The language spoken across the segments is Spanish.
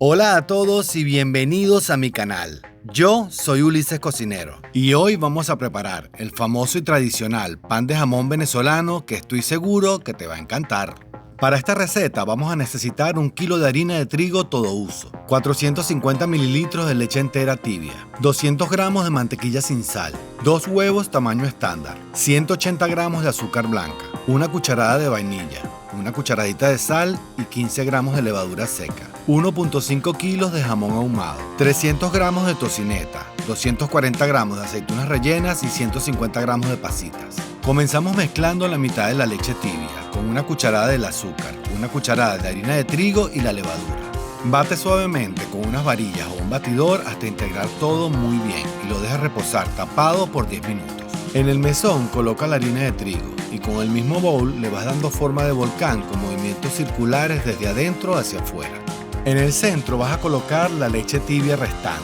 Hola a todos y bienvenidos a mi canal. Yo soy Ulises Cocinero y hoy vamos a preparar el famoso y tradicional pan de jamón venezolano que estoy seguro que te va a encantar. Para esta receta vamos a necesitar 1 kilo de harina de trigo todo uso, 450 mililitros de leche entera tibia, 200 gramos de mantequilla sin sal, 2 huevos tamaño estándar, 180 gramos de azúcar blanca, 1 cucharada de vainilla, 1 cucharadita de sal y 15 gramos de levadura seca, 1.5 kilos de jamón ahumado, 300 gramos de tocineta, 240 gramos de aceitunas rellenas y 150 gramos de pasitas. Comenzamos mezclando la mitad de la leche tibia con 1 cucharada del azúcar, 1 cucharada de harina de trigo y la levadura. Bate suavemente con unas varillas o un batidor hasta integrar todo muy bien y lo deja reposar tapado por 10 minutos. En el mesón coloca la harina de trigo y con el mismo bowl le vas dando forma de volcán con movimientos circulares desde adentro hacia afuera. En el centro vas a colocar la leche tibia restante,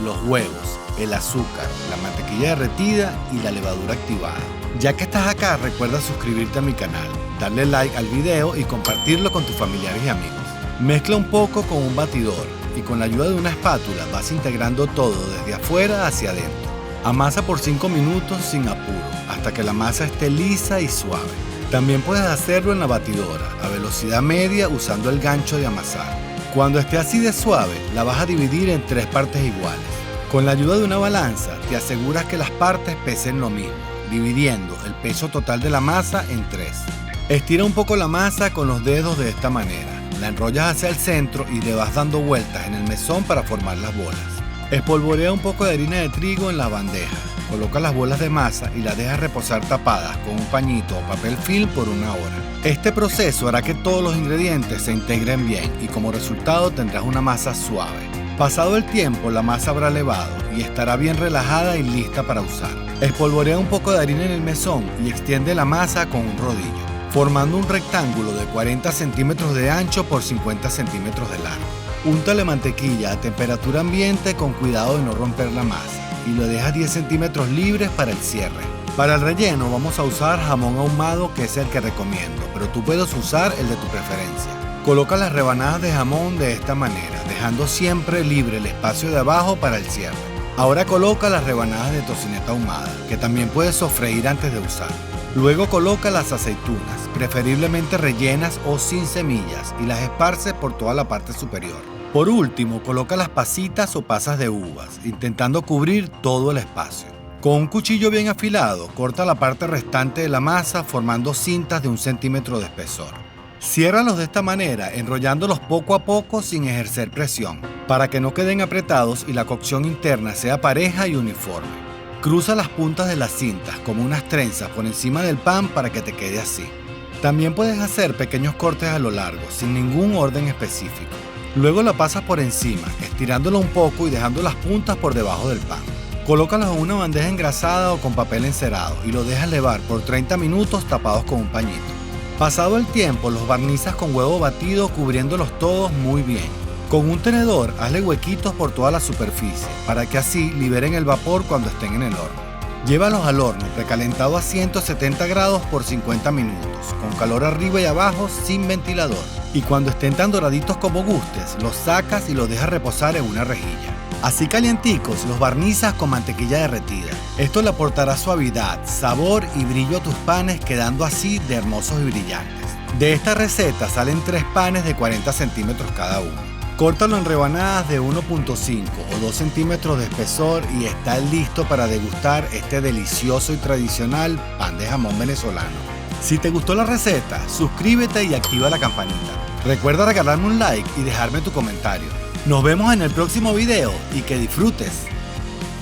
los huevos, el azúcar, la mantequilla derretida y la levadura activada. Ya que estás acá, recuerda suscribirte a mi canal, darle like al video y compartirlo con tus familiares y amigos. Mezcla un poco con un batidor y con la ayuda de una espátula vas integrando todo desde afuera hacia adentro. Amasa por 5 minutos sin apuro, hasta que la masa esté lisa y suave. También puedes hacerlo en la batidora, a velocidad media usando el gancho de amasar. Cuando esté así de suave, la vas a dividir en 3 partes iguales. Con la ayuda de una balanza, te aseguras que las partes pesen lo mismo, dividiendo el peso total de la masa en 3. Estira un poco la masa con los dedos de esta manera. La enrollas hacia el centro y le vas dando vueltas en el mesón para formar las bolas. Espolvorea un poco de harina de trigo en la bandeja. Coloca las bolas de masa y las dejas reposar tapadas con un pañito o papel film por 1 hora. Este proceso hará que todos los ingredientes se integren bien y como resultado tendrás una masa suave. Pasado el tiempo, la masa habrá levado y estará bien relajada y lista para usar. Espolvorea un poco de harina en el mesón y extiende la masa con un rodillo, formando un rectángulo de 40 centímetros de ancho por 50 centímetros de largo. Úntale mantequilla a temperatura ambiente con cuidado de no romper la masa y lo dejas 10 centímetros libres para el cierre. Para el relleno vamos a usar jamón ahumado, que es el que recomiendo, pero tú puedes usar el de tu preferencia. Coloca las rebanadas de jamón de esta manera, dejando siempre libre el espacio de abajo para el cierre. Ahora coloca las rebanadas de tocineta ahumada, que también puedes sofreír antes de usar. Luego coloca las aceitunas, preferiblemente rellenas o sin semillas, y las esparces por toda la parte superior. Por último, coloca las pasitas o pasas de uvas, intentando cubrir todo el espacio. Con un cuchillo bien afilado, corta la parte restante de la masa formando cintas de 1 centímetro de espesor. Ciérralos de esta manera, enrollándolos poco a poco sin ejercer presión, para que no queden apretados y la cocción interna sea pareja y uniforme. Cruza las puntas de las cintas como unas trenzas por encima del pan para que te quede así. También puedes hacer pequeños cortes a lo largo, sin ningún orden específico. Luego la pasas por encima, estirándolo un poco y dejando las puntas por debajo del pan. Colócalos en una bandeja engrasada o con papel encerado y lo dejas levar por 30 minutos tapados con un pañito. Pasado el tiempo, los barnizas con huevo batido cubriéndolos todos muy bien. Con un tenedor, hazle huequitos por toda la superficie para que así liberen el vapor cuando estén en el horno. Llévalos al horno precalentado a 170 grados por 50 minutos, con calor arriba y abajo sin ventilador. Y cuando estén tan doraditos como gustes, los sacas y los dejas reposar en una rejilla. Así calienticos, los barnizas con mantequilla derretida. Esto le aportará suavidad, sabor y brillo a tus panes, quedando así de hermosos y brillantes. De esta receta salen 3 panes de 40 centímetros cada uno. Córtalo en rebanadas de 1.5 o 2 centímetros de espesor y está listo para degustar este delicioso y tradicional pan de jamón venezolano. Si te gustó la receta, suscríbete y activa la campanita. Recuerda regalarme un like y dejarme tu comentario. Nos vemos en el próximo video y que disfrutes.